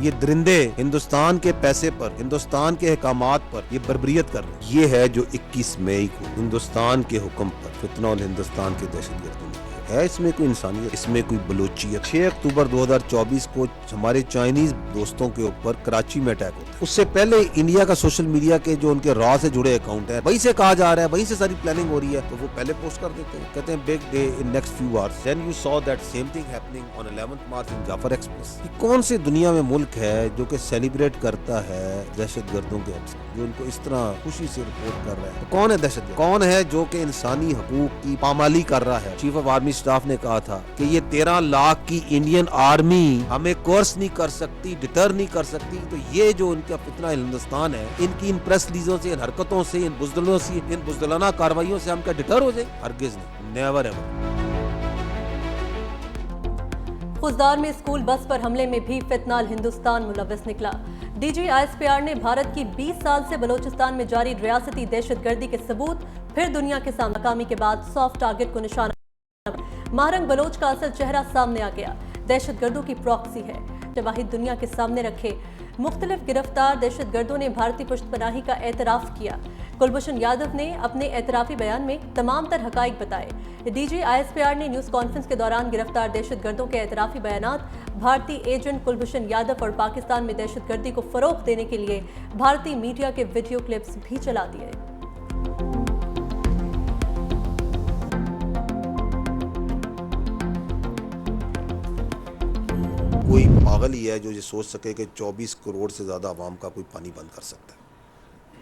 یہ درندے ہندوستان کے پیسے پر، ہندوستان کے احکامات پر یہ بربریت کر رہے ہیں۔ یہ ہے جو 21 مئی کو ہندوستان کے حکم پر فتنہ ہندوستان کے دہشت گردوں نے ہے۔ اس میں کوئی انسانیت، اس میں کوئی بلوچیت؟ 6 اکتوبر 2024 کو ہمارے چائنیز دوستوں کے اوپر کراچی میں اٹیک ہوتا ہے۔ اس سے پہلے انڈیا کا سوشل میڈیا کے جو ان کے را سے جڑے اکاؤنٹ ہیں، وہیں سے کہا جا رہا ہے، وہیں سے ساری پلاننگ ہو رہی ہے، تو وہ پہلے پوسٹ کر دیتے ہیں، کہتے ہیں big day in next few hours, then you saw that same thing happening on 11th March in Jaffar Express. یہ کون سی دنیا میں ملک ہے جو کہ سیلیبریٹ کرتا ہے دہشت گردوں کے حملے، جو ان کو اس طرح خوشی سے رپورٹ کر رہا ہے؟ تو کون ہے دہشت گرد؟ کون ہے جو کہ انسانی حقوق کی پامالی کر رہا ہے؟ چیف آف آرمی اسٹاف نے کہا تھا کہ یہ 13 لاکھ کی انڈین آرمی ہمیں کورس نہیں کر سکتی، ڈٹر نہیں کر سکتی، تو یہ جو ان کا فتنہ ہندوستان ہے، ان کی ان پریس ریلیزوں سے، ان حرکتوں سے، ان بزدلوں سے، ان بزدلانہ کارروائیوں سے ہم کیا ڈٹر ہو جائیں؟ ہرگز نہیں، نیور ایور۔ خوزدار میں اسکول بس پر حملے میں بھی فتنہ ہندوستان ملوث نکلا۔ D G I S P R نے بھارت کی 20 سال سے بلوچستان میں جاری ریاستی دہشت گردی کے ثبوت پھر دنیا کے سامنے ناکامی کے بعد سافٹ ٹارگٹ کو نشانہ مہرنگ بلوچ کا اصل چہرہ سامنے آ گیا۔ دہشت گردوں کی پراکسی ہے، شواہد دنیا کے سامنے رکھے۔ مختلف گرفتار دہشت گردوں نے بھارتی پشت پناہی کا اعتراف کیا۔ کلبھوشن یادو نے اپنے اعترافی بیان میں تمام تر حقائق بتائے۔ D G I S P R نے نیوز کانفرنس کے دوران گرفتار دہشت گردوں کے اعترافی بیانات، بھارتی ایجنٹ کلبھوشن یادو اور پاکستان میں دہشت گردی کو فروغ دینے کے لیے بھارتی میڈیا کے ویڈیو کلپس بھی چلا دیے۔ کوئی پاگل ہی ہے جو یہ سوچ سکے کہ 24 کروڑ سے زیادہ عوام کا کوئی پانی بند کر سکتا ہے۔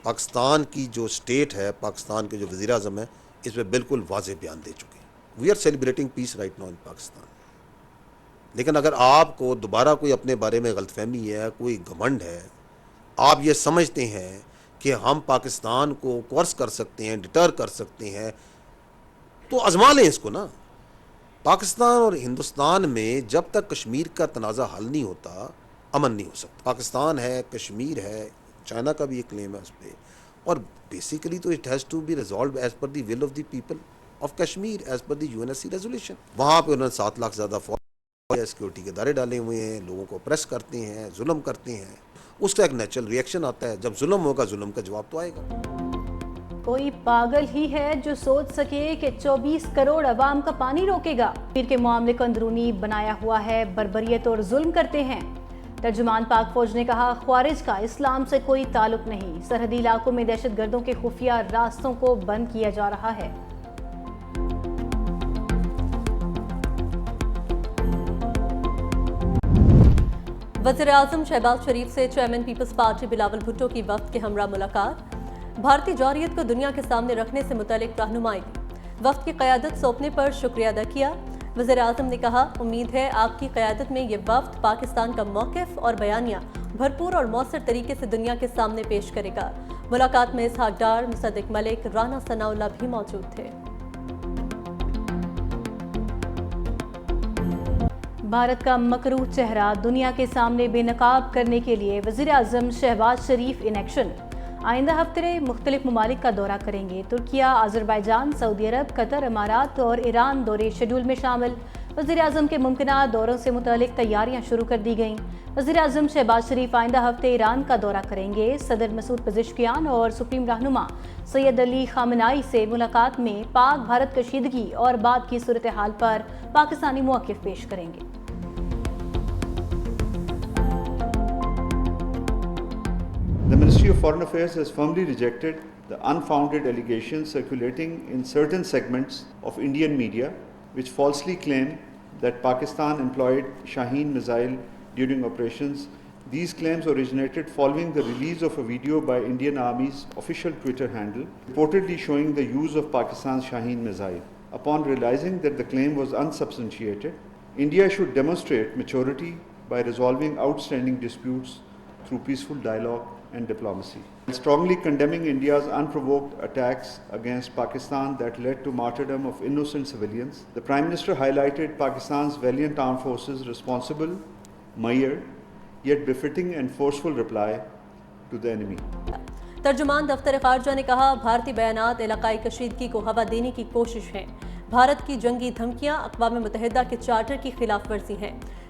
پاکستان کی جو اسٹیٹ ہے، پاکستان کے جو وزیر اعظم ہے، اس پہ بالکل واضح بیان دے چکے ہیں۔ We are celebrating peace right now in Pakistan. لیکن اگر آپ کو دوبارہ کوئی اپنے بارے میں غلط فہمی ہے، کوئی گھمنڈ ہے، آپ یہ سمجھتے ہیں کہ ہم پاکستان کو کورس کر سکتے ہیں، ڈٹر کر سکتے ہیں، تو آزما لیں اس کو نا۔ پاکستان اور ہندوستان میں جب تک کشمیر کا تنازع حل نہیں ہوتا، امن نہیں ہو سکتا۔ پاکستان ہے، کشمیر ہے، چائنا کا بھی ایک کلیم ہے اس پہ، اور بیسیکلی تو it has to be resolved as per the will of the people of Kashmir, as per the UNSC resolution. وہاں پہ انہوں نے 7 لاکھ زیادہ فوج سیکورٹی کے دائرے ڈالے ہوئے ہیں، لوگوں کو پریس کرتے ہیں، ظلم کرتے ہیں۔ اس کا ایک نیچرل ریئیکشن آتا ہے، جب ظلم ہوگا ظلم کا جواب تو آئے گا۔ کوئی پاگل ہی ہے جو سوچ سکے کہ 24 کروڑ عوام کا پانی روکے گا۔ کشمیر کے معاملے کو اندرونی بنایا ہوا ہے، بربریت اور ظلم کرتے ہیں۔ ترجمان پاک فوج نے کہا، خوارج کا اسلام سے کوئی تعلق نہیں، سرحدی علاقوں میں دہشت گردوں کے خفیہ راستوں کو بند کیا جا رہا ہے۔ وزیر اعظم شہباز شریف سے چیئرمین پیپلز پارٹی بلاول بھٹو کی وفد کے ہمراہ ملاقات۔ بھارتی جوہریت کو دنیا کے سامنے رکھنے سے متعلق رہنمائی دی۔ وفد کی قیادت سونپنے پر شکریہ ادا کیا۔ وزیر اعظم نے کہا، امید ہے آپ کی قیادت میں یہ وفد پاکستان کا موقف اور بیانیہ بھرپور اور مؤثر طریقے سے دنیا کے سامنے پیش کرے گا۔ ملاقات میں اسحاق ڈار، مصدق ملک، رانا ثناء اللہ بھی موجود تھے۔ بھارت کا مکروہ چہرہ دنیا کے سامنے بے نقاب کرنے کے لیے وزیر اعظم شہباز شریف ان ایکشن۔ آئندہ ہفتے مختلف ممالک کا دورہ کریں گے۔ ترکیہ، آذربائیجان، سعودی عرب، قطر، امارات اور ایران دورے شیڈول میں شامل۔ وزیر اعظم کے ممکنہ دوروں سے متعلق تیاریاں شروع کر دی گئیں۔ وزیر اعظم شہباز شریف آئندہ ہفتے ایران کا دورہ کریں گے۔ صدر مسعود پزشکیان اور سپریم رہنما سید علی خامنہئی سے ملاقات میں پاک بھارت کشیدگی اور بعد کی صورتحال پر پاکستانی موقف پیش کریں گے۔ The Ministry of Foreign Affairs has firmly rejected the unfounded allegations circulating in certain segments of Indian media which falsely claim that Pakistan employed Shaheen missile during operations. These claims originated following the release of a video by Indian Army's official Twitter handle reportedly showing the use of Pakistan's Shaheen missile. Upon realizing that the claim was unsubstantiated, India should demonstrate maturity by resolving outstanding disputes through peaceful dialogue and diplomacy. Strongly condemning India's unprovoked attacks against Pakistan that led to martyrdom of innocent civilians, the Prime Minister highlighted Pakistan's valiant armed forces' responsible, mature, yet befitting and forceful reply to the enemy. ترجمان دفتر خارجہ نے کہا، بھارتی بیانات علاقائی کشیدگی کو ہوا دینے کی کوشش ہیں۔ بھارت کی جنگی دھمکیاں اقوام متحدہ کے چارٹر کی خلاف ورزی ہیں۔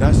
10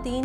3